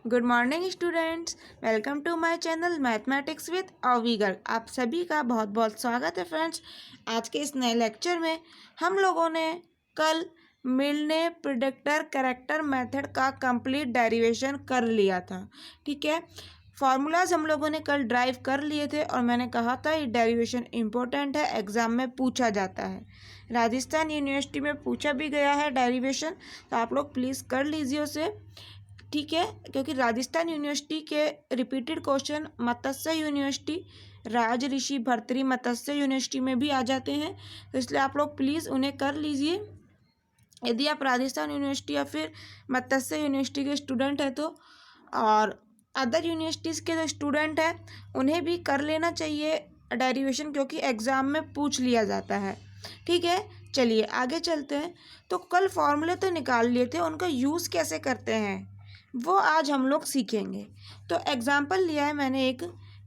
Good morning students, welcome to my channel mathematics with Avigar. आप सभी का बहुत बहुत स्वागत है फ्रेंड्स। आज के इस नए लेक्चर में हम लोगों ने कल मिलने प्रिडिक्टर कैरेक्टर मेथड का कंप्लीट डेरिवेशन कर लिया था। ठीक है, फार्मूलाज हम लोगों ने कल ड्राइव कर लिए थे और मैंने कहा था ये डेरिवेशन इम्पोर्टेंट है, एग्जाम में पूछा जाता है। राजस्थान यूनिवर्सिटी में पूछा भी गया है डेरिवेशन, तो आप लोग प्लीज़ कर लीजिए उसे। ठीक है, क्योंकि राजस्थान यूनिवर्सिटी के रिपीटेड क्वेश्चन मत्स्य यूनिवर्सिटी, राज ऋषि भर्तृ मत्स्य यूनिवर्सिटी में भी आ जाते हैं, तो इसलिए आप लोग प्लीज़ उन्हें कर लीजिए। यदि आप राजस्थान यूनिवर्सिटी या फिर मत्स्य यूनिवर्सिटी के स्टूडेंट हैं तो, और अदर यूनिवर्सिटीज़ के जो स्टूडेंट हैं उन्हें भी कर लेना चाहिए डेरिवेशन, क्योंकि एग्ज़ाम में पूछ लिया जाता है। ठीक है, चलिए आगे चलते हैं। तो कल फॉर्मूले तो निकाल लिए थे, उनका यूज़ कैसे करते हैं वो आज हम लोग सीखेंगे। तो एग्जाम्पल लिया है मैंने एक,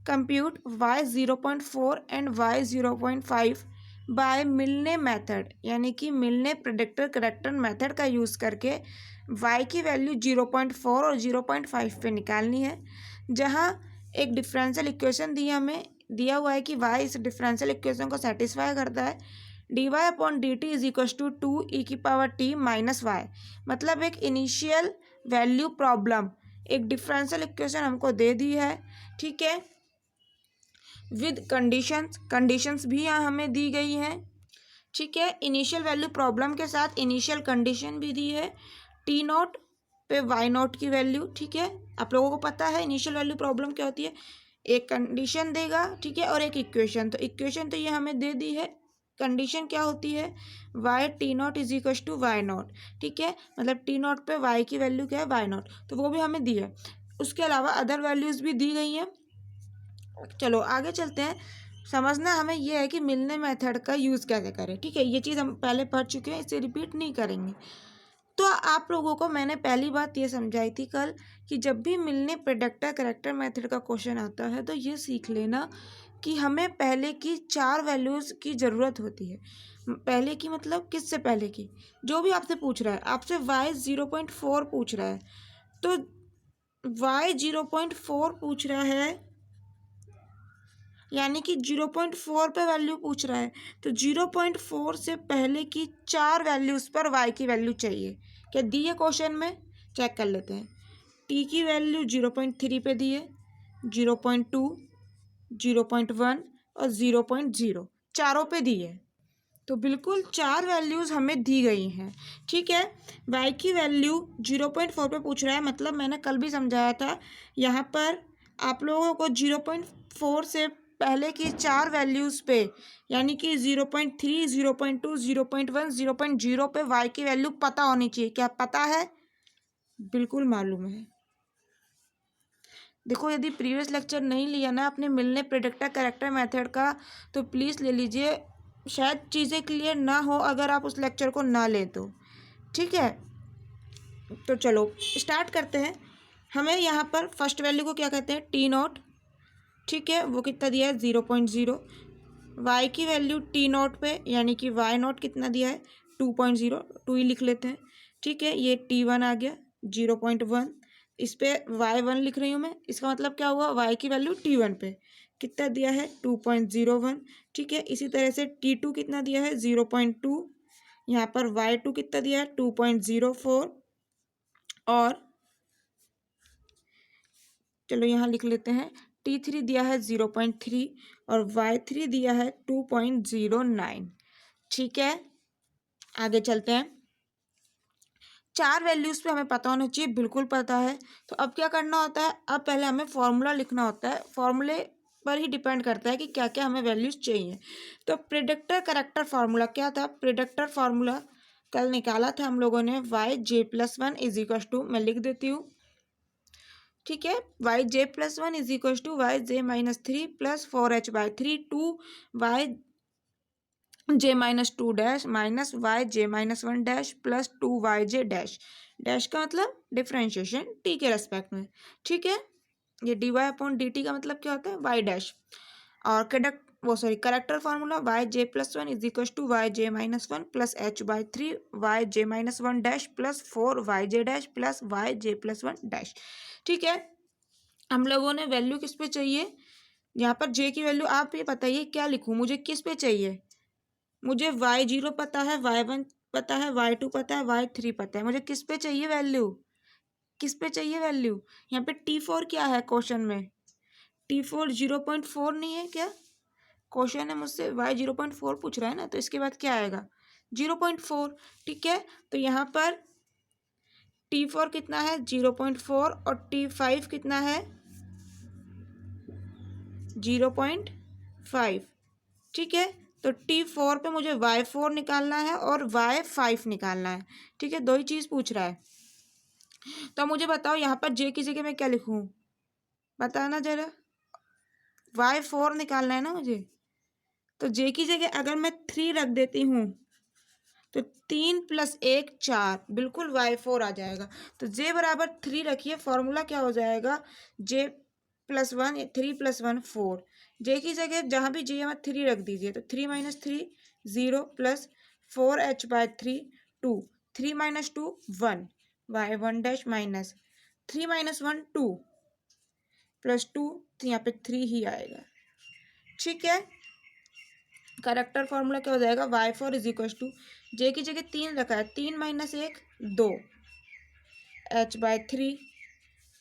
compute y 0.4 and y 0.5 by Milne method, यानी कि मिलने प्रेडिक्टर करेक्टर मेथड का यूज़ करके y की वैल्यू 0.4 और 0.5 पे निकालनी है। जहाँ एक डिफरेंशियल इक्वेशन दिया हुआ है कि y इस डिफरेंशियल इक्वेशन को सेटिस्फाई करता है। dy/dt is equal to 2e⁻t minus y, मतलब एक इनिशियल वैल्यू प्रॉब्लम, एक डिफरेंशियल इक्वेशन हमको दे दी है। ठीक है, विद कंडीशंस भी यहाँ हमें दी गई हैं। ठीक है, इनिशियल वैल्यू प्रॉब्लम के साथ इनिशियल कंडीशन भी दी है, टी नॉट पे वाई नॉट की वैल्यू। ठीक है, आप लोगों को पता है इनिशियल वैल्यू प्रॉब्लम क्या होती है, एक कंडीशन देगा, ठीक है, और एक इक्वेशन। तो इक्वेशन तो ये हमें दे दी है, कंडीशन क्या होती है, y t naught is equal to y naught. ठीक है, मतलब टी नॉट पे वाई की वैल्यू क्या है, वाई नॉट, तो वो भी हमें दी है। उसके अलावा अदर वैल्यूज़ भी दी गई हैं। चलो आगे चलते हैं। समझना हमें यह है कि मिलने मेथड का यूज़ कैसे करें। ठीक है, ये चीज़ हम पहले पढ़ चुके हैं, इसे रिपीट नहीं करेंगे। तो आप लोगों को मैंने पहली बात ये समझाई थी कल कि जब भी मिलने प्रेडिक्टर करेक्टर मेथड का क्वेश्चन आता है तो ये सीख लेना कि हमें पहले की 4 वैल्यूज़ की ज़रूरत होती है। पहले की मतलब किससे पहले की, जो भी आपसे पूछ रहा है, आपसे y 0.4 पूछ रहा है, तो y 0.4 पूछ रहा है, यानी कि 0.4 पे वैल्यू पूछ रहा है, तो 0.4 से पहले की 4 वैल्यूज़ पर y की वैल्यू चाहिए। क्या दी है क्वेश्चन में, चेक कर लेते हैं। t की वैल्यू 0.3 पे दी है, 0.2, 0.1 और 0.0 चारों पे दी है, तो बिल्कुल 4 वैल्यूज़ हमें दी गई हैं। ठीक है, y की वैल्यू 0.4 पे पूछ रहा है, मतलब मैंने कल भी समझाया था, यहाँ पर आप लोगों को 0.4 से पहले की 4 वैल्यूज़ पे, यानी कि 0.3, 0.2, 0.1, 0.0 पे y की वैल्यू पता होनी चाहिए। क्या पता है, बिल्कुल मालूम है। देखो, यदि प्रीवियस लेक्चर नहीं लिया ना आपने मिलने प्रेडिक्टर कैरेक्टर मेथड का, तो प्लीज़ ले लीजिए, शायद चीज़ें क्लियर ना हो अगर आप उस लेक्चर को ना लें तो। ठीक है, तो चलो स्टार्ट करते हैं। हमें यहाँ पर फर्स्ट वैल्यू को क्या कहते हैं, टी नॉट। ठीक है, वो कितना दिया है, 0.0। वाई की वैल्यू टी नॉट पे, यानी कि वाई नॉट कितना दिया है, 2.0, 2 ही लिख लेते हैं। ठीक है, ये T1 आ गया 0.1, इस पे y1 लिख रही हूँ मैं, इसका मतलब क्या हुआ, y की वैल्यू T1 पे कितना दिया है, 2.01। ठीक है, इसी तरह से T2 कितना दिया है, 0.2, यहाँ पर y2 कितना दिया है, 2.04, और चलो यहाँ लिख लेते हैं, T3 दिया है 0.3 और y3 दिया है 2.09। ठीक है, आगे चलते हैं। 4 वैल्यूज़ पे हमें पता होना चाहिए, बिल्कुल पता है। तो अब क्या करना होता है, अब पहले हमें फॉर्मूला लिखना होता है, फॉर्मूले पर ही डिपेंड करता है कि क्या क्या हमें वैल्यूज़ चाहिए। तो प्रेडिक्टर करेक्टर फार्मूला क्या था, प्रेडिक्टर फार्मूला कल निकाला था हम लोगों ने, y(j+1) इज इक्वल टू, मैं लिख देती हूँ। ठीक है, y(j+1) is equal to y(j-3) plus 4h/3 two y(j-2) dash minus y(j-1) dash plus 2y(j) dash. Dash का मतलब डिफ्रेंशिएशन t के रेस्पेक्ट में। ठीक है, ये dy/dt का मतलब क्या होता है, y डैश। और वो sorry corrector formula y j plus one is equal to y j minus one plus h by three y j minus one dash plus four y j dash plus y j plus one dash. ठीक है, हम लोगों ने value किस पे चाहिए, यहाँ पर जे की वैल्यू आप ये बताइए क्या लिखूँ, मुझे किस पे चाहिए। मुझे वाई जीरो पता है, वाई वन पता है, वाई टू पता है, वाई थ्री पता है, मुझे किस पे चाहिए वैल्यू, किस पे चाहिए वैल्यू। यहाँ पे टी फोर क्या है क्वेश्चन में, टी फोर 0.4 नहीं है क्या, क्वेश्चन है मुझसे वाई 0.4 पूछ रहा है ना, तो इसके बाद क्या आएगा 0.4। ठीक है, तो यहाँ पर टी फोर कितना है 0.4 और टी फाइव कितना है 0.5। ठीक है, तो टी फोर पे मुझे वाई फोर निकालना है और वाई फाइव निकालना है। ठीक है, दो ही चीज़ पूछ रहा है। तो मुझे बताओ यहाँ पर जे की जगह मैं क्या लिखूँ, बताना जरा, वाई फोर निकालना है ना मुझे, तो जे की जगह अगर मैं 3 रख देती हूँ तो 3 प्लस 1 4, बिल्कुल वाई फोर आ जाएगा। तो जे बराबर 3 रखिए, फॉर्मूला क्या हो जाएगा जे प्लस वन, 3 प्लस वन 4, जे की जगह जहाँ भी जे में 3 रख दीजिए, तो 3 minus 3 0 plus 4h by 3 2, 3 minus 2 1 y one dash minus 3 minus 1 2 plus 2, तो यहाँ पे 3 ही आएगा। ठीक है, करेक्टर फॉर्मूला क्या हो जाएगा Y four is equal to, J की जगह 3 रखा है, 3 minus 1 2 h by 3,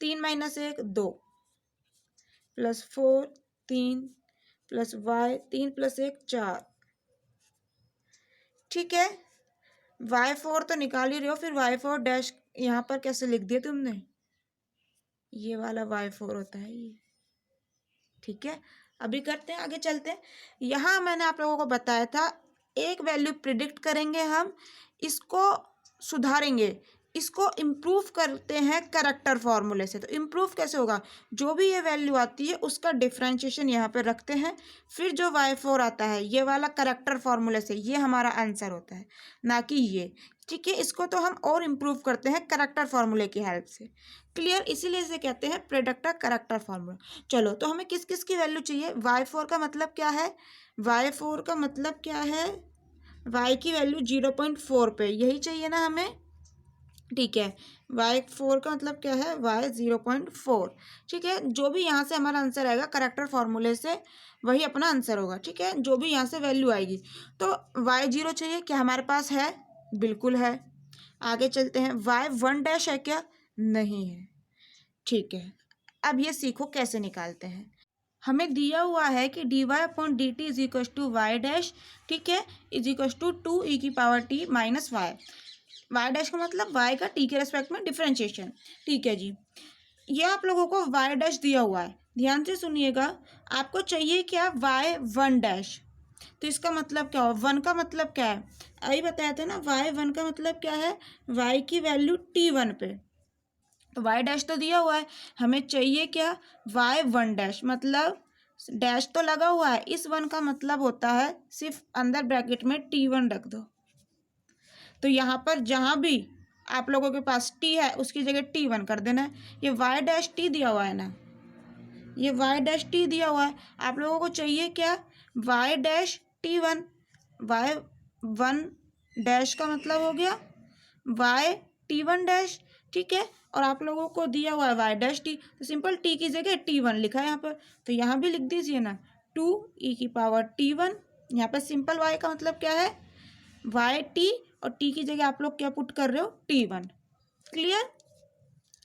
3 minus 1 2 plus 4 3 plus Y 3 plus 1 4। ठीक है, वाई फोर तो निकाल ही रहे हो, फिर वाई फोर डैश यहाँ पर कैसे लिख दिया तुमने, ये वाला वाई फोर होता है ये। ठीक है, अभी करते हैं, आगे चलते हैं। यहाँ मैंने आप लोगों को बताया था एक वैल्यू प्रिडिक्ट करेंगे हम, इसको सुधारेंगे, इसको इम्प्रूव करते हैं करेक्टर फॉर्मूले से। तो इम्प्रूव कैसे होगा, जो भी ये वैल्यू आती है उसका डिफ्रेंशिएशन यहाँ पे रखते हैं, फिर जो वाई फोर आता है ये वाला करेक्टर फॉर्मूले से, ये हमारा आंसर होता है, ना कि ये। ठीक है, इसको तो हम और इम्प्रूव करते हैं करेक्टर फॉर्मूले की हेल्प से। क्लियर, इसीलिए इसे कहते हैं प्रेडिक्टर करेक्टर फॉर्मूला। चलो, तो हमें किस किस की वैल्यू चाहिए, वाई फोर का मतलब क्या है, वाई फोर का मतलब क्या है, वाई की वैल्यू 0.4 पे, यही चाहिए ना हमें। ठीक है, वाई फोर का मतलब क्या है वाई 0.4। ठीक है, जो भी यहाँ से हमारा आंसर आएगा करेक्टर फॉर्मूले से वही अपना आंसर होगा। ठीक है, जो भी यहाँ से वैल्यू आएगी, तो वाई जीरो चाहिए, क्या हमारे पास है, बिल्कुल है। आगे चलते हैं, वाई वन डैश है क्या, नहीं है। ठीक है, अब ये सीखो कैसे निकालते हैं। हमें दिया हुआ है कि d y upon d t is equal to y dash, ठीक है, इज इक्वल टू 2 ई की power t minus y. Y dash का मतलब वाई का टी के रेस्पेक्ट में डिफरेंशिएशन। ठीक है जी, ये आप लोगों को वाई डैश दिया हुआ है, ध्यान से सुनिएगा। आपको चाहिए क्या वाई वन डैश, तो इसका मतलब क्या हो, वन का मतलब क्या है, अभी बताया था ना, वाई वन का मतलब क्या है, वाई की वैल्यू टी वन पे, तो वाई डैश तो दिया हुआ है, हमें चाहिए क्या वाई वन डैश, मतलब डैश तो लगा हुआ है, इस वन का मतलब होता है सिर्फ अंदर ब्रैकेट में टी वन रख दो। तो यहाँ पर जहाँ भी आप लोगों के पास टी है उसकी जगह टी वन कर देना है। ये वाई डैश टी दिया हुआ है ना, ये वाई डैश टी दिया हुआ है, आप लोगों को चाहिए क्या y dash t one, y one dash का मतलब हो गया वाई टी वन डैश। ठीक है, और आप लोगों को दिया हुआ है वाई डैश टी, तो सिंपल टी की जगह टी वन लिखा है यहाँ पर, तो यहाँ भी लिख दीजिए ना 2 ई की पावर टी वन। यहाँ पर सिंपल वाई का मतलब क्या है वाई टी, और टी की जगह आप लोग क्या पुट कर रहे हो टी वन। क्लियर,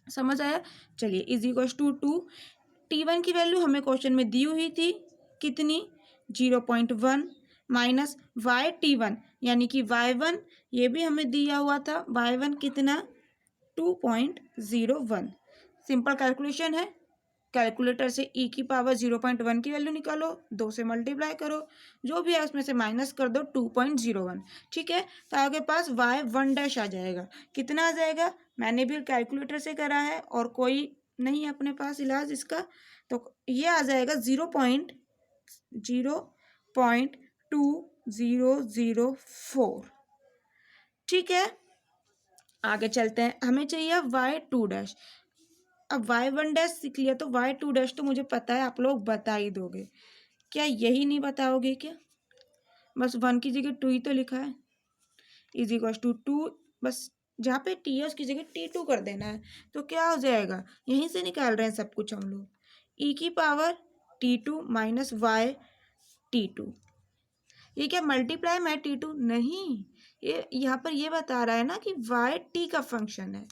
समझ आया। चलिए, is equal to 2, t one की वैल्यू हमें क्वेश्चन में दी हुई थी कितनी 0.1 माइनस वाई टी वन यानी कि वाई वन, ये भी हमें दिया हुआ था वाई वन कितना 2.01। सिंपल कैलकुलेशन है, कैलकुलेटर से ई की पावर 0.1 की वैल्यू निकालो, 2 से मल्टीप्लाई करो, जो भी है उसमें से माइनस कर दो 2.01। ठीक है, तो आपके पास वाई वन डैश आ जाएगा, कितना आ जाएगा, मैंने भी कैलकुलेटर से करा है और कोई नहीं है अपने पास इलाज इसका, तो ये आ जाएगा 0.2004। ठीक है, आगे चलते हैं, हमें चाहिए वाई टू डैश। अब वाई वन डैश सीख लिया तो वाई टू डैश तो मुझे पता है आप लोग बता ही दोगे। क्या यही नहीं बताओगे क्या? बस 1 की जगह 2 ही तो लिखा है, इज इक्वल टू 2, बस जहाँ पे टी है उसकी जगह T2 कर देना है। तो क्या हो जाएगा, यहीं से निकाल रहे हैं सब कुछ हम लोग, e की power T2 minus Y T2। ये क्या मल्टीप्लाई में T2 नहीं, ये यहाँ पर ये बता रहा है ना कि वाई टी का फंक्शन है,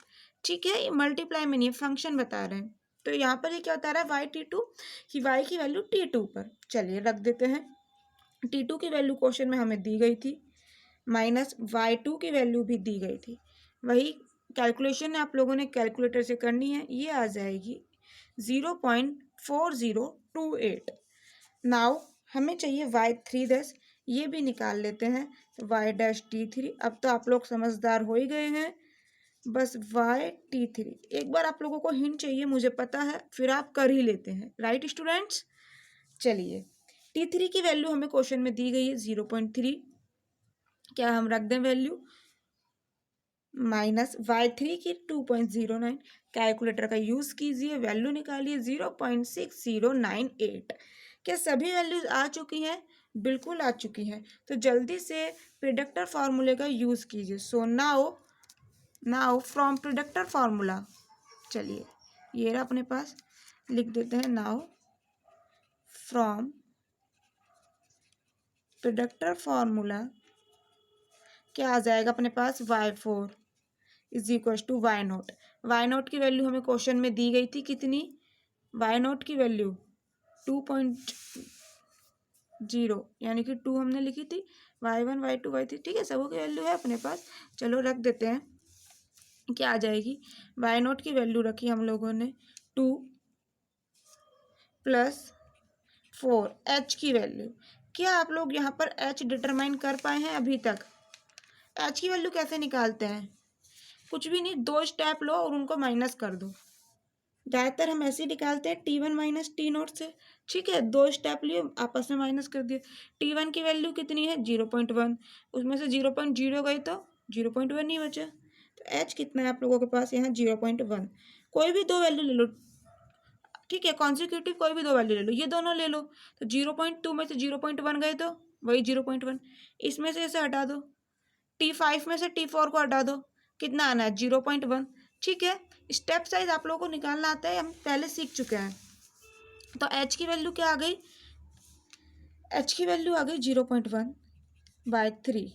ठीक है, ये मल्टीप्लाई में नहीं है, फंक्शन बता रहे हैं। तो यहाँ पर ये क्या बता रहा है वाई T2 कि वाई की वैल्यू T2 पर, चलिए रख देते हैं। T2 की वैल्यू क्वेश्चन में हमें दी गई थी, माइनस Y2 की वैल्यू भी दी गई थी, वही कैलकुलेशन आप लोगों ने कैलकुलेटर से करनी है, ये आ जाएगी 0.4028। नाउ हमें चाहिए Y3 ये भी निकाल लेते हैं, Y'T3। अब तो आप लोग समझदार हो ही गए हैं, बस YT3 एक बार आप लोगों को हिंट चाहिए मुझे पता है, फिर आप कर ही लेते हैं, राइट स्टूडेंट्स। चलिए T3 की वैल्यू हमें क्वेश्चन में दी गई है 0.3, क्या हम रख दें वैल्यू, माइनस Y3 की 2.09, कैलकुलेटर का यूज़ कीजिए, वैल्यू निकालिए 0.6098। क्या सभी वैल्यूज आ चुकी हैं? बिल्कुल आ चुकी हैं, तो जल्दी से प्रिडिक्टर फार्मूले का यूज़ कीजिए। So now from predictor formula, चलिए ये रहा अपने पास, लिख देते हैं नाउ फ्रॉम प्रिडिक्टर फार्मूला क्या आ जाएगा अपने पास, Y4 is equal to Y0। Y0 की वैल्यू हमें क्वेश्चन में दी गई थी कितनी, Y0 की वैल्यू 2.0 यानी कि 2 हमने लिखी थी, Y1 Y2 Y3, ठीक है, सबों की वैल्यू है अपने पास, चलो रख देते हैं। क्या आ जाएगी, Y0 की वैल्यू रखी हम लोगों ने 2 + 4, H की वैल्यू, क्या आप लोग यहाँ पर H डिटरमाइन कर पाए हैं अभी तक? H की वैल्यू कैसे निकालते हैं, कुछ भी नहीं, 2 स्टेप लो और उनको माइनस कर दो, ज़्यादातर हम ऐसे ही निकालते हैं T1 माइनस T0 से, ठीक है, 2 स्टेप लिए आपस में माइनस कर दिए। T1 की वैल्यू कितनी है 0.1, उसमें से 0.0 गई तो 0.1 ही बचा, तो H कितना है आप लोगों के पास यहाँ 0.1, कोई भी 2 वैल्यू ले लो, ठीक है, कॉन्सिक्यूटिव कोई भी 2 वैल्यू ले लो, ये दोनों ले लो, तो 0.2 में से 0.1 गए तो वही 0.1, इसमें से इसे हटा दो, T5 में से T4 को हटा दो, कितना आना है 0.1, ठीक है। स्टेप साइज आप लोगों को निकालना आता है, हम पहले सीख चुके हैं। तो H की वैल्यू क्या आ गई, H की वैल्यू आ गई 0.1/3,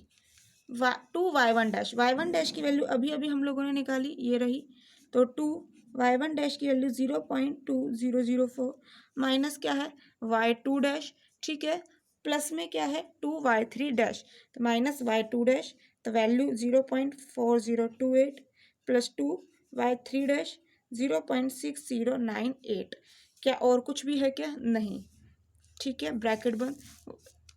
2y1 की वैल्यू अभी अभी हम लोगों ने निकाली, ये रही, तो 2y1 की वैल्यू 0.2004 माइनस क्या है y2, ठीक है, प्लस में क्या है 2y3, तो माइनस y2, तो वैल्यू 0.4028 प्लस 2y3 0.6098, क्या और कुछ भी है क्या, नहीं, ठीक है, ब्रैकेट बंद,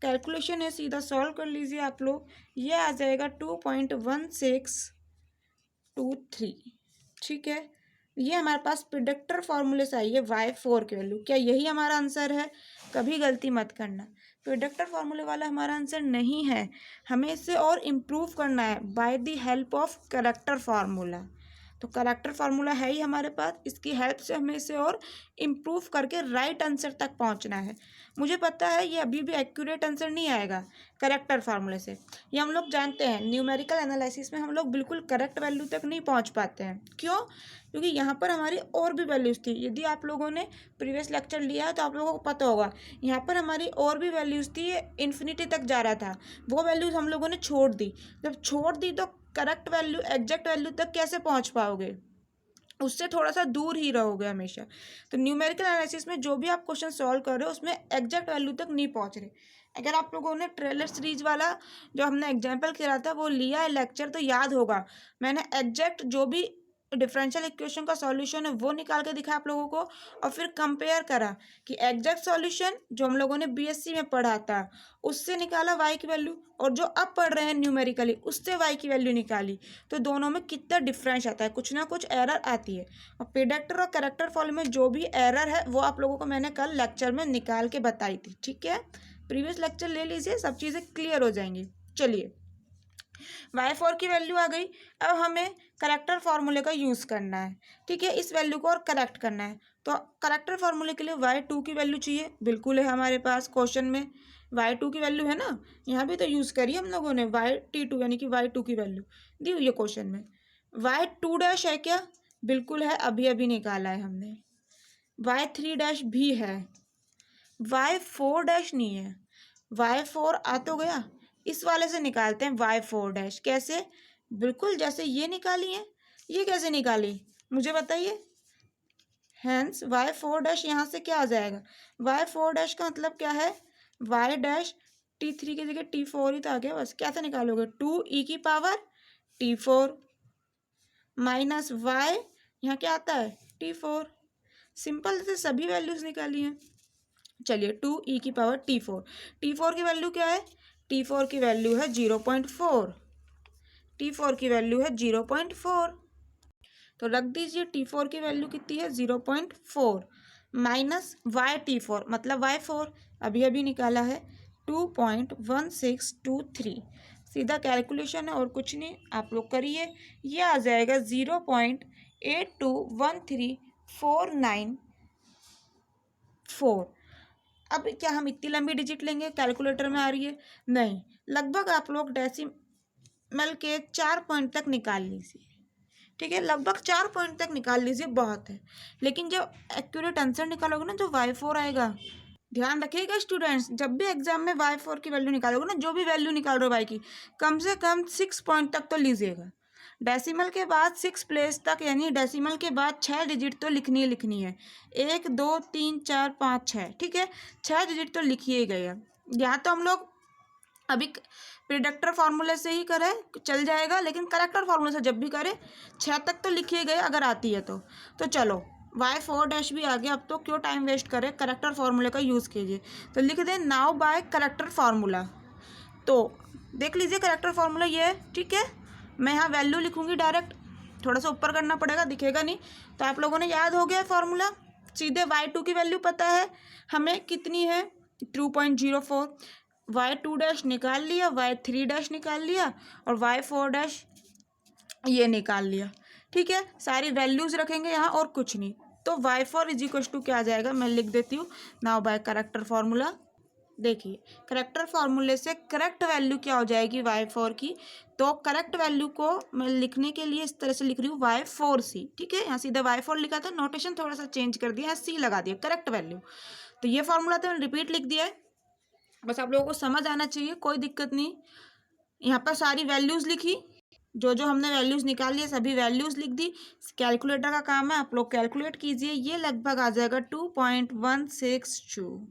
कैलकुलेशन है सीधा सॉल्व कर लीजिए आप लोग, ये आ जाएगा 2.1623, ठीक है। ये हमारे पास प्रिडिक्टर फार्मूले से आई है Y4 की वैल्यू, क्या यही हमारा आंसर है, कभी गलती मत करना, प्रिडिक्टर फार्मूले वाला हमारा आंसर नहीं है, हमें इसे और इम्प्रूव करना है by the help of character formula. तो करेक्टर फार्मूला है ही हमारे पास, इसकी हेल्प से हमें इसे और इम्प्रूव करके राइट आंसर तक पहुंचना है। मुझे पता है ये अभी भी एक्यूरेट आंसर नहीं आएगा करेक्टर फार्मूले से, ये हम लोग जानते हैं, न्यूमेरिकल एनालिसिस में हम लोग बिल्कुल करेक्ट वैल्यू तक नहीं पहुंच पाते हैं, क्यों, क्योंकि यहाँ पर हमारी और भी वैल्यूज़ थी, यदि आप लोगों ने प्रीवियस लेक्चर लिया है तो आप लोगों को पता होगा, यहाँ पर हमारी और भी वैल्यूज़ थी, ये इन्फिनिटी तक जा रहा था, वो वैल्यूज़ हम लोगों ने छोड़ दी, जब छोड़ दी तो करेक्ट वैल्यू एग्जैक्ट वैल्यू तक कैसे पहुँच पाओगे, उससे थोड़ा सा दूर ही रहोगे हमेशा। तो न्यूमेरिकल एनालिसिस में जो भी आप क्वेश्चन सॉल्व कर रहे हो उसमें एग्जैक्ट वैल्यू तक नहीं पहुंच रहे। अगर आप लोगों ने ट्रेलर सीरीज वाला जो हमने एग्जाम्पल किया था वो लिया है लेक्चर तो याद होगा, मैंने एग्जैक्ट जो भी डिफरेंशियल इक्वेशन का सॉल्यूशन है वो निकाल के दिखाया आप लोगों को, और फिर कंपेयर करा कि एग्जैक्ट सॉल्यूशन जो हम लोगों ने बीएससी में पढ़ा था उससे निकाला वाई की वैल्यू, और जो अब पढ़ रहे हैं न्यूमेरिकली उससे वाई की वैल्यू निकाली, तो दोनों में कितना डिफरेंस आता है, कुछ ना कुछ एरर आती है। और प्रिडिक्टर और करेक्टर फॉर्मूले में जो भी एरर है वो आप लोगों को मैंने कल लेक्चर में निकाल के बताई थी, ठीक है, प्रीवियस लेक्चर ले लीजिए, सब चीज़ें क्लियर हो जाएंगी। चलिए y4 की वैल्यू आ गई। अब हमें करेक्टर फार्मूले का यूज़ करना है, ठीक है, इस वैल्यू को और करेक्ट करना है। तो करेक्टर फार्मूले के लिए y2 की वैल्यू चाहिए, बिल्कुल है हमारे पास क्वेश्चन में y2 की वैल्यू है ना, यहाँ भी तो यूज़ करी हम लोगों ने y2 यानी कि y2 की वैल्यू दी हुई है क्वेश्चन में। y2 डैश है क्या, बिल्कुल है, अभी अभी निकाला है हमने। y3 डैश भी है, y4 डैश नहीं है, y4 आ तो गया, इस वाले से निकालते हैं y4 डैश। कैसे, बिल्कुल जैसे ये निकाली है, ये कैसे निकाली मुझे बताइए। हैंस y4 डैश यहाँ से क्या आ जाएगा, y4 डैश का मतलब क्या है, y डैश t3 की जगह t4 ही तो आ गया, बस कैसे निकालोगे, 2e की पावर t4 माइनस y, यहाँ क्या आता है t4। सिंपल से सभी वैल्यूज निकाली हैं। चलिए 2e की पावर t4, t4 की वैल्यू क्या है, t4 की वैल्यू है 0.4, t4 की वैल्यू है 0.4, तो रख दीजिए t4 की वैल्यू कितनी है 0.4 माइनस y4 मतलब y4 अभी अभी निकाला है 2.1623, सीधा कैलकुलेशन है और कुछ नहीं, आप लोग करिए, ये आ जाएगा 0.821349 अब क्या हम इतनी लंबी डिजिट लेंगे, कैलकुलेटर में आ रही है नहीं, लगभग आप लोग डेसिमल के 4 पॉइंट तक निकाल लीजिए, ठीक है, लगभग 4 पॉइंट तक निकाल लीजिए, बहुत है। लेकिन जब एक्यूरेट आंसर निकालोगे ना, जो y4 आएगा, ध्यान रखिएगा स्टूडेंट्स, जब भी एग्जाम में y4 की वैल्यू निकालोगे ना, जो भी वैल्यू निकाल रहे हो y की, कम से कम 6 पॉइंट तक तो लीजिएगा। डेसिमल के बाद 6 प्लेस तक, यानी डेसिमल के बाद 6 डिजिट तो लिखनी ही लिखनी है, 1 2 3 4 5 6, ठीक है, 6 डिजिट तो लिखिए गए हैं। यहाँ तो हम लोग अभी प्रिडिक्टर फार्मूले से ही करें चल जाएगा, लेकिन करेक्टर फार्मूले से जब भी करें 6 तक तो लिखिए गए अगर आती है तो चलो y4 डैश भी आ गया, अब तो क्यों टाइम वेस्ट करें, करेक्टर फार्मूले का यूज़ कीजिए। तो लिख दें नाउ बाय करेक्टर फार्मूला, तो देख लीजिए करेक्टर फार्मूला ये है, ठीक है, मैं यहाँ वैल्यू लिखूँगी डायरेक्ट, थोड़ा सा ऊपर करना पड़ेगा, दिखेगा नहीं, तो आप लोगों ने याद हो गया फार्मूला, सीधे y2 की वैल्यू पता है हमें कितनी है 2.04, y2 डैश निकाल लिया, y3 डैश निकाल लिया और y4 डैश ये निकाल लिया, ठीक है, सारी वैल्यूज़ रखेंगे यहाँ और कुछ नहीं। तो y4 इज इक्वल टू क्या आ जाएगा, मैं लिख देती हूँ नाउ बाय करेक्टर फार्मूला। देखिए करेक्टर फार्मूले से करेक्ट वैल्यू क्या हो जाएगी y4 की, तो करेक्ट वैल्यू को मैं लिखने के लिए इस तरह से लिख रही हूँ y4c, ठीक है, यहाँ सीधे y4 लिखा था, नोटेशन थोड़ा सा चेंज कर दिया, c लगा दिया करेक्ट वैल्यू। तो ये फार्मूला तो मैंने रिपीट लिख दिया है, बस आप लोगों को समझ आना चाहिए, कोई दिक्कत नहीं। यहाँ पर सारी वैल्यूज़ लिखी, जो जो हमने वैल्यूज़ निकाली है सभी वैल्यूज़ लिख दी, कैलकुलेटर का काम है, आप लोग कैलकुलेट कीजिए, ये लगभग आ जाएगा 2.162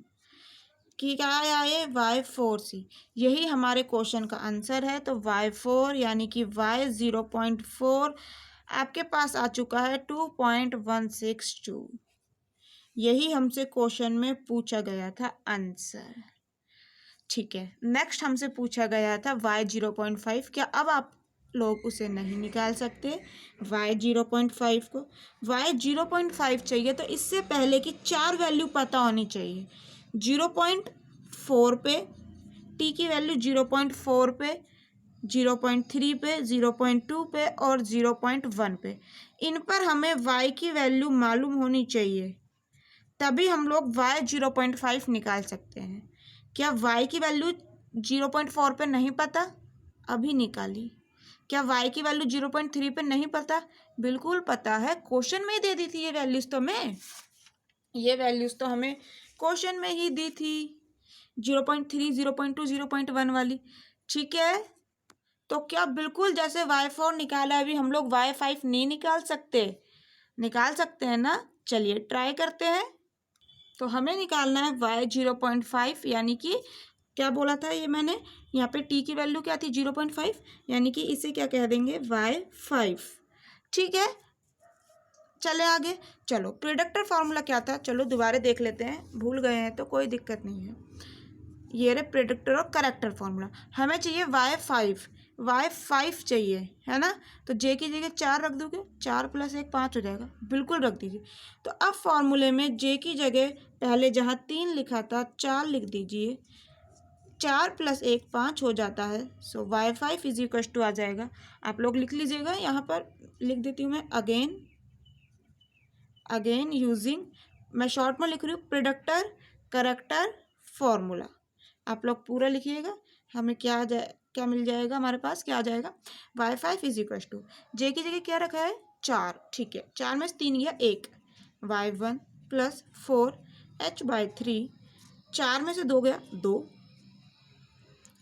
कि क्या आया ये y4c, यही हमारे क्वेश्चन का आंसर है। तो y4 यानी कि y 0.4 आपके पास आ चुका है 2.162, यही हमसे क्वेश्चन में पूछा गया था आंसर, ठीक है। नेक्स्ट हमसे पूछा गया था y 0.5, क्या अब आप लोग उसे नहीं निकाल सकते y 0.5 को, y 0.5 चाहिए तो इससे पहले की 4 वैल्यू पता होनी चाहिए, 0.4 पे, t की वैल्यू 0.4 पे, 0.3 पे, 0.2 पे और 0.1 पे, इन पर हमें y की वैल्यू मालूम होनी चाहिए, तभी हम लोग y 0.5 निकाल सकते हैं। क्या y की वैल्यू 0.4 पे नहीं पता, अभी निकाली। क्या y की वैल्यू 0.3 पे नहीं पता, बिल्कुल पता है, क्वेश्चन में ही दे दी थी ये वैल्यूज़, तो ये वैल्यूज़ तो हमें क्वेश्चन में ही दी थी, 0.3 0.2 0.1 वाली, ठीक है। तो क्या बिल्कुल जैसे y4 निकाला अभी हम लोग y5 नहीं निकाल सकते, निकाल सकते हैं ना, चलिए ट्राई करते हैं। तो हमें निकालना है y 0.5, यानी कि क्या बोला था ये मैंने, यहाँ पे t की वैल्यू क्या थी 0.5, यानी कि इसे क्या कह देंगे y5, ठीक है। चले आगे, चलो प्रिडिक्टर फार्मूला क्या था, चलो दोबारा देख लेते हैं, भूल गए हैं तो कोई दिक्कत नहीं है। ये रे प्रिडिक्टर और करेक्टर फार्मूला, हमें चाहिए y5 चाहिए है ना, तो j की जगह 4 रख दोगे, 4 + 1 5 हो जाएगा, बिल्कुल रख दीजिए। तो अब फार्मूले में j की जगह पहले जहाँ 3 लिखा था 4 लिख दीजिए, 4 + 1 5 हो जाता है। सो y5 इज इक्वल टू आ जाएगा, आप लोग लिख लीजिएगा, यहाँ पर लिख देती हूँ मैं अगेन यूजिंग, मैं शॉर्ट में लिख रही हूँ, प्रोडक्टर करेक्टर फॉर्मूला। आप लोग पूरा लिखिएगा, हमें क्या मिल जाएगा, हमारे पास क्या आ जाएगा, y5 is equal to, J की जगह क्या रखा है 4, ठीक है, 4 में से 3 गया 1, y1 + 4h/3, 4 में से 2 गया 2,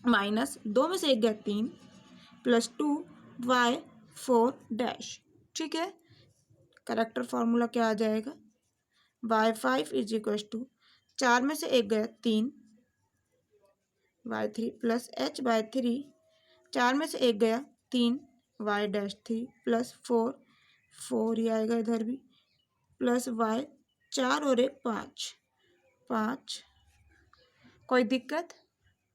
माइनस 2 में से 1 गया 3, + 2y4 ठीक है। करेक्टर फॉर्मूला क्या आ जाएगा, y5 इज इक्वल टू, 4 में से 1 गया 3, y3 + h/3, 4 में से 1 गया 3, y'3 + 4 ही आएगा इधर भी, + y, 4 और 1 5। कोई दिक्कत,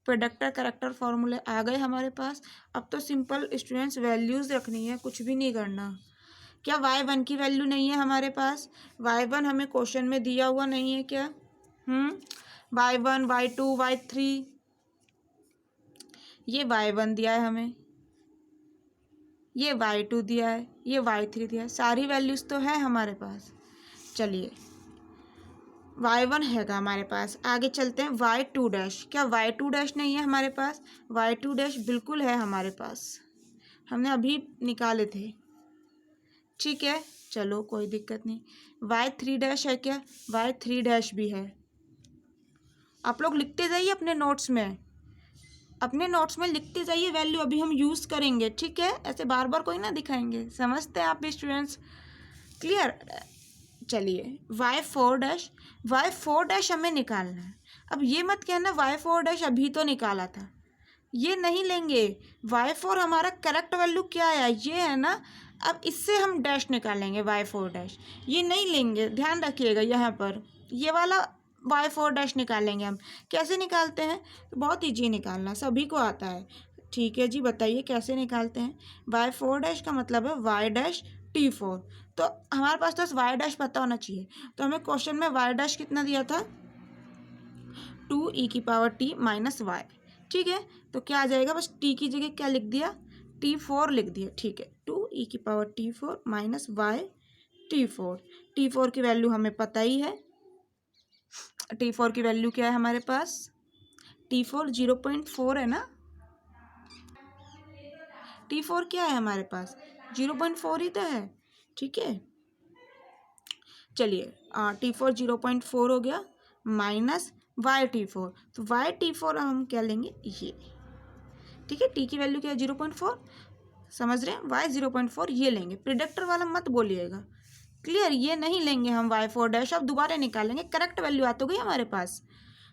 प्रोडक्टर करेक्टर फॉर्मूले आ गए हमारे पास। अब तो सिंपल स्टूडेंट्स वैल्यूज़ रखनी है, कुछ भी नहीं करना। क्या y1 की वैल्यू नहीं है हमारे पास, y1 हमें क्वेश्चन में दिया हुआ नहीं है क्या, y1 y2 y3, ये y1 दिया है हमें, ये y2 दिया है, ये y3 दिया है, सारी वैल्यूज़ तो है हमारे पास। चलिए y1 हैगा हमारे पास, आगे चलते हैं y2 क्या y2 नहीं है हमारे पास, y2 बिल्कुल है हमारे पास, हमने अभी निकाले थे, ठीक है, चलो कोई दिक्कत नहीं। y3 है क्या, y3 भी है। आप लोग लिखते जाइए अपने नोट्स में, लिखते जाइए वैल्यू, अभी हम यूज़ करेंगे, ठीक है, ऐसे बार बार कोई ना दिखाएंगे, समझते हैं आप भी स्टूडेंट्स, क्लियर। चलिए y4 हमें निकालना है। अब ये मत कहना y4 अभी तो निकाला था, ये नहीं लेंगे, y4 हमारा करेक्ट वैल्यू क्या आया ये है ना, अब इससे हम डैश निकालेंगे y4, ये नहीं लेंगे, ध्यान रखिएगा, यहाँ पर ये वाला y4 निकालेंगे हम। कैसे निकालते हैं, तो बहुत ईजी निकालना, सभी को आता है, ठीक है जी, बताइए कैसे निकालते हैं। y4 का मतलब है y'(T4), तो हमारे पास तो y' पता होना चाहिए, तो हमें क्वेश्चन में y' कितना दिया था, 2e⁻t - y, ठीक है, तो क्या आ जाएगा, बस t की जगह क्या लिख दिया, T4 लिख दिया, ठीक है, 2e⁻t4 - y T4, T4 की वैल्यू हमें पता ही है, T4 की वैल्यू क्या है हमारे पास, T4 0.4 है ना, T4 क्या है हमारे पास 0.4 ही तो है, ठीक है। चलिए T4 0.4 हो गया, माइनस y T4, तो y T4 हम क्या लेंगे ये, ठीक है, t की वैल्यू क्या है 0.4, समझ रहे हैं, y 0.4 ये लेंगे, प्रिडिक्टर वाला मत बोलिएगा, क्लियर, ये नहीं लेंगे हम y4, अब दोबारा निकालेंगे, करेक्ट वैल्यू आ तो गई हमारे पास,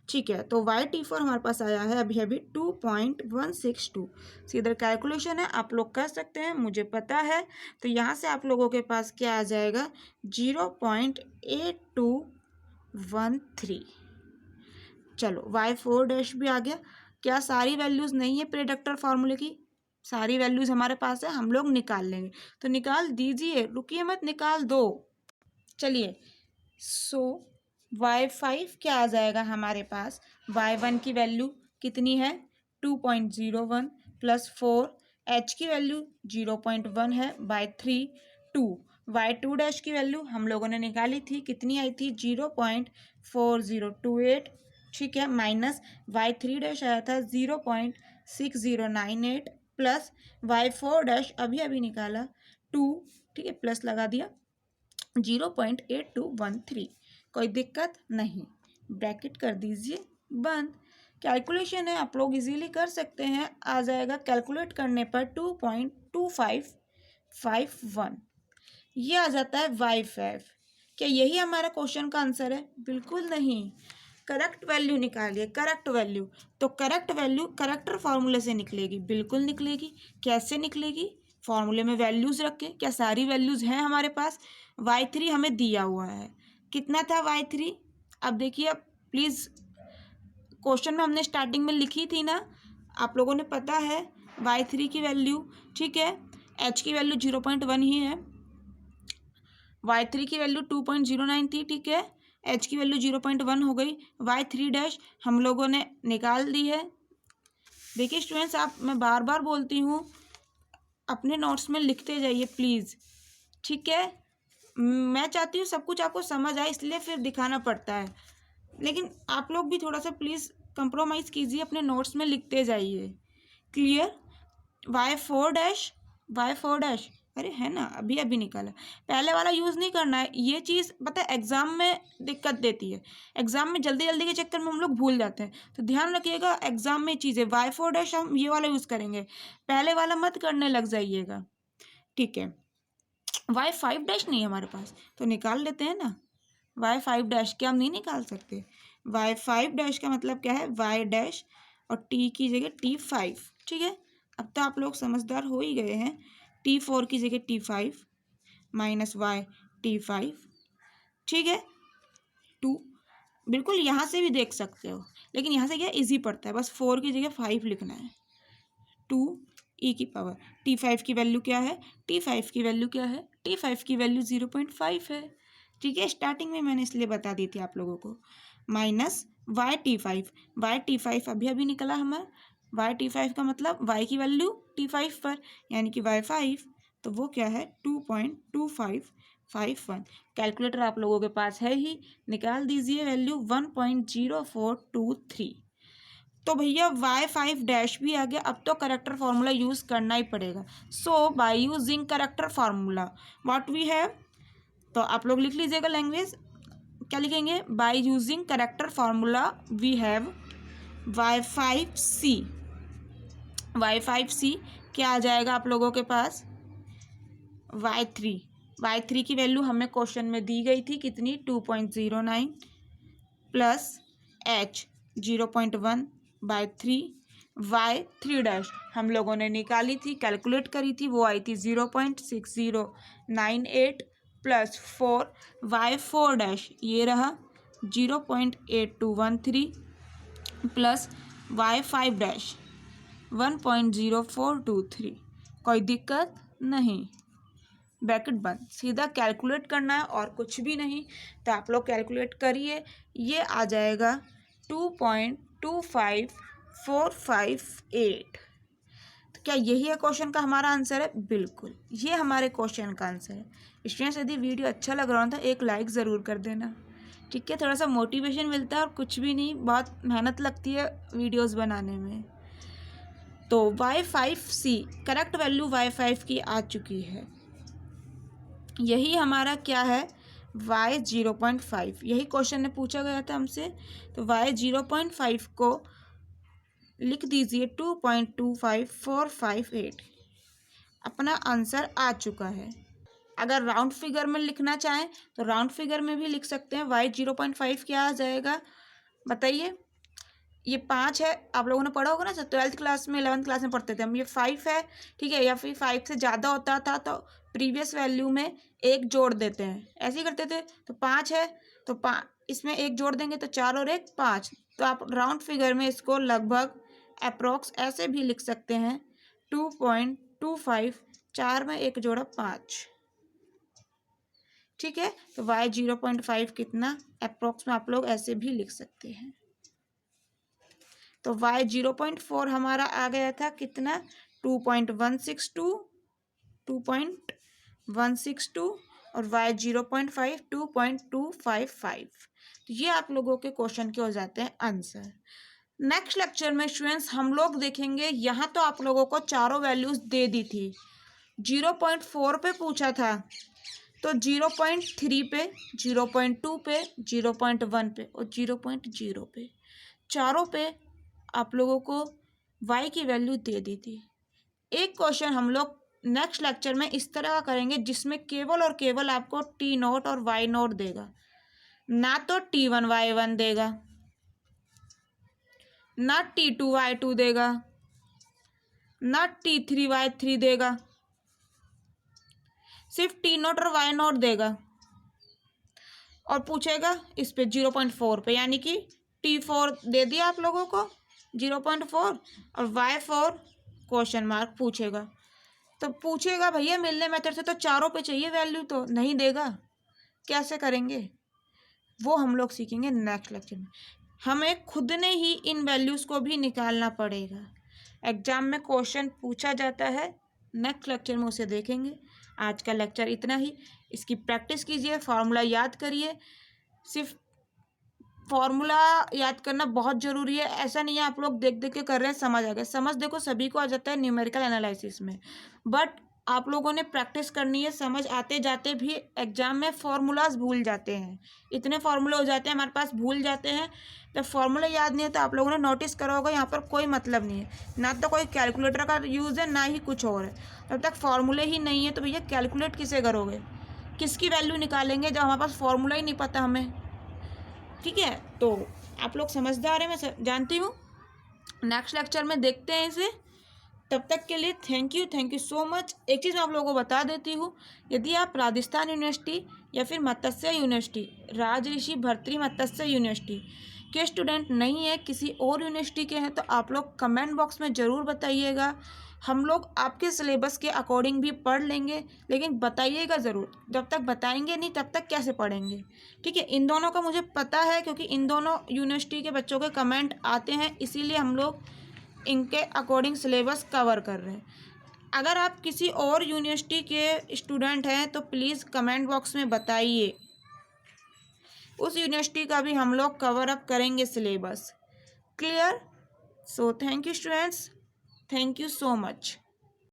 ठीक है, तो y T4 हमारे पास आया है अभी 2.162, इधर कैलकुलेशन है, आप लोग कर सकते हैं, मुझे पता है, तो यहाँ से आप लोगों के पास क्या आ जाएगा 0.8213। चलो y4 भी आ गया, क्या सारी वैल्यूज़ नहीं है प्रेडिक्टर फार्मूले की, सारी वैल्यूज़ हमारे पास है, हम लोग निकाल लेंगे, तो निकाल दीजिए, रुकिए मत, निकाल दो। चलिए सो y5 क्या आ जाएगा हमारे पास, y1 की वैल्यू कितनी है 2.01 + 4, h की वैल्यू 0.1 है, y3 2, y2 की वैल्यू हम लोगों ने निकाली थी, कितनी आई थी 0.4028, ठीक है, माइनस y3 आया था 0.6098, प्लस y4 अभी अभी निकाला 2, ठीक है, प्लस लगा दिया 0.8213, कोई दिक्कत नहीं, ब्रैकेट कर दीजिए बंद, कैलकुलेशन है, आप लोग इजीली कर सकते हैं, आ जाएगा कैलकुलेट करने पर 2.2551, ये आ जाता है y5। क्या यही हमारा क्वेश्चन का आंसर है, बिल्कुल नहीं, करेक्ट वैल्यू निकालिए, करेक्ट वैल्यू, तो करेक्ट वैल्यू करेक्टर फार्मूले से निकलेगी, बिल्कुल निकलेगी, कैसे निकलेगी, फॉर्मूले में वैल्यूज़ रख के, क्या सारी वैल्यूज़ हैं हमारे पास, y3 हमें दिया हुआ है, कितना था y3, अब देखिए प्लीज़, क्वेश्चन में हमने स्टार्टिंग में लिखी थी ना, आप लोगों ने पता है y3 की वैल्यू, ठीक है, h की वैल्यू 0.1 ही है, y3 की वैल्यू 2.09 थी, ठीक है, h की वैल्यू 0.1 हो गई, y3 हम लोगों ने निकाल दी है, देखिए स्टूडेंट्स, मैं बार बार बोलती हूँ, अपने नोट्स में लिखते जाइए प्लीज़, ठीक है। मैं चाहती हूँ सब कुछ आपको समझ आए, इसलिए फिर दिखाना पड़ता है, लेकिन आप लोग भी थोड़ा सा प्लीज़ कंप्रोमाइज़ कीजिए, अपने नोट्स में लिखते जाइए। क्लियर? y4 अरे है ना, अभी अभी निकाला। पहले वाला यूज़ नहीं करना है, ये चीज़ पता है एग्ज़ाम में दिक्कत देती है। एग्ज़ाम में जल्दी जल्दी के चक्कर में हम लोग भूल जाते हैं, तो ध्यान रखिएगा एग्ज़ाम में चीज़ें। y4 हम ये वाला यूज़ करेंगे, पहले वाला मत करने लग जाइएगा, ठीक है। y5 नहीं है हमारे पास, तो निकाल लेते हैं ना। y5 क्या हम नहीं निकाल सकते? y5 का मतलब क्या है? y और t की जगह t5, ठीक है। अब तो आप लोग समझदार हो ही गए हैं। t4 की जगह t5 माइनस y t5, ठीक है। 2 बिल्कुल यहाँ से भी देख सकते हो, लेकिन यहाँ से क्या ईजी पड़ता है, बस 4 की जगह 5 लिखना है। 2 e की पावर t5 की वैल्यू क्या है? t5 की वैल्यू क्या है? t5 की वैल्यू 0.5 है, ठीक है। स्टार्टिंग में मैंने इसलिए बता दी थी आप लोगों को। माइनस y t5 अभी अभी निकला हमारा। y t5 का मतलब y की वैल्यू t5 पर, यानी कि y5, तो वो क्या है? 2.2551। कैलकुलेटर आप लोगों के पास है ही, निकाल दीजिए वैल्यू 1.0423। तो भैया y5 भी आ गया। अब तो करेक्टर फार्मूला यूज़ करना ही पड़ेगा। So by using character formula what we have, तो आप लोग लिख लीजिएगा लैंग्वेज, क्या लिखेंगे? By using character formula we have y5c क्या आ जाएगा आप लोगों के पास? y3 की वैल्यू हमें क्वेश्चन में दी गई थी कितनी? 2.09 प्लस h 0.1/3 y3 हम लोगों ने निकाली थी, कैलकुलेट करी थी, वो आई थी 0.6098 प्लस 4 y4 ये रहा 0.8213 प्लस y5 1.0423। कोई दिक्कत नहीं, ब्रैकेट बंद, सीधा कैलकुलेट करना है और कुछ भी नहीं। तो आप लोग कैलकुलेट करिए, ये आ जाएगा 2.25458। तो क्या यही है क्वेश्चन का हमारा आंसर है? बिल्कुल, ये हमारे क्वेश्चन का आंसर है। स्टूडेंट्स, यदि वीडियो अच्छा लग रहा हो तो एक लाइक ज़रूर कर देना, ठीक है। थोड़ा सा मोटिवेशन मिलता है और कुछ भी नहीं, बहुत मेहनत लगती है वीडियोज़ बनाने में। तो y5c करेक्ट वैल्यू y5 की आ चुकी है। यही हमारा क्या है? y 0.5, यही क्वेश्चन में पूछा गया था हमसे। तो y 0.5 को लिख दीजिए 2.25458। अपना आंसर आ चुका है। अगर राउंड फिगर में लिखना चाहें तो राउंड फिगर में भी लिख सकते हैं। y 0.5 क्या आ जाएगा बताइए? ये 5 है, आप लोगों ने पढ़ा होगा ना सर, 12th क्लास में 11th क्लास में पढ़ते थे हम। ये 5 है, ठीक है, या फिर 5 से ज़्यादा होता था तो प्रीवियस वैल्यू में 1 जोड़ देते हैं, ऐसे ही करते थे। तो 5 है तो इसमें 1 जोड़ देंगे तो 4 और 1 5। तो आप राउंड फिगर में इसको लगभग अप्रोक्स ऐसे भी लिख सकते हैं 2.25, 4 में 1 जोड़ा 5, ठीक है। तो y 0.5 कितना अप्रोक्स में आप लोग ऐसे भी लिख सकते हैं। तो y 0.4 हमारा आ गया था कितना? 2.162 और y 0.5 2.255। तो ये आप लोगों के क्वेश्चन के हो जाते हैं आंसर। नेक्स्ट लेक्चर में स्टूडेंट्स हम लोग देखेंगे, यहाँ तो आप लोगों को चारों वैल्यूज दे दी थी। 0.4 पे पूछा था तो 0.3 पे, 0.2 पे, 0.1 पे और 0.0 पे, चारों पे आप लोगों को y की वैल्यू दे दी थी। एक क्वेश्चन हम लोग नेक्स्ट लेक्चर में इस तरह का करेंगे जिसमें केवल और केवल आपको t0 और y0 देगा, ना तो t1 y1 देगा, ना t2 y2 देगा, ना t3 y3 देगा, सिर्फ t0 और y0 देगा। और पूछेगा इस पे 0.4 पे, यानी कि t4 दे दिया आप लोगों को 0.4 और y4 क्वेश्चन मार्क पूछेगा। तो पूछेगा भैया मिलने मेथड से तो चारों पे चाहिए वैल्यू, तो नहीं देगा, कैसे करेंगे वो हम लोग सीखेंगे नेक्स्ट लेक्चर में। हमें खुद ने ही इन वैल्यूज़ को भी निकालना पड़ेगा। एग्जाम में क्वेश्चन पूछा जाता है। नेक्स्ट लेक्चर में उसे देखेंगे। आज का लेक्चर इतना ही। इसकी प्रैक्टिस कीजिए, फार्मूला याद करिए। सिर्फ फार्मूला याद करना बहुत ज़रूरी है। ऐसा नहीं है आप लोग देख देख के कर रहे हैं समझ आ गया। समझ देखो सभी को आ जाता है न्यूमेरिकल एनालिसिस में, बट आप लोगों ने प्रैक्टिस करनी है। समझ आते जाते भी एग्जाम में फार्मूलाज भूल जाते हैं, इतने फार्मूले हो जाते हैं हमारे पास, भूल जाते हैं। जब फार्मूला याद नहीं है तो आप लोगों ने नोटिस करा होगा यहाँ पर कोई मतलब नहीं है, ना तो कोई कैलकुलेटर का यूज़ है ना ही कुछ और है। जब तक फार्मूले ही नहीं है तो भैया कैलकुलेट किसे करोगे, किसकी वैल्यू निकालेंगे जब हमारे पास फार्मूला ही नहीं पता हमें। ठीक है, तो आप लोग समझदार हैं, मैं जानती हूँ। नेक्स्ट लेक्चर में देखते हैं इसे। तब तक के लिए थैंक यू सो मच। एक चीज़ मैं आप लोगों को बता देती हूँ, यदि आप राजस्थान यूनिवर्सिटी या फिर मत्स्य यूनिवर्सिटी, राजऋषि भर्तृ मत्स्य यूनिवर्सिटी के स्टूडेंट नहीं है, किसी और यूनिवर्सिटी के हैं, तो आप लोग कमेंट बॉक्स में ज़रूर बताइएगा। हम लोग आपके सिलेबस के अकॉर्डिंग भी पढ़ लेंगे, लेकिन बताइएगा ज़रूर। जब तक बताएंगे नहीं तब तक कैसे पढ़ेंगे। ठीक है, इन दोनों का मुझे पता है क्योंकि इन दोनों यूनिवर्सिटी के बच्चों के कमेंट आते हैं, इसीलिए हम लोग इनके अकॉर्डिंग सिलेबस कवर कर रहे हैं। अगर आप किसी और यूनिवर्सिटी के स्टूडेंट हैं तो प्लीज़ कमेंट बॉक्स में बताइए, उस यूनिवर्सिटी का भी हम लोग कवर अप करेंगे syllabus. Clear? So thank you students, thank you so much.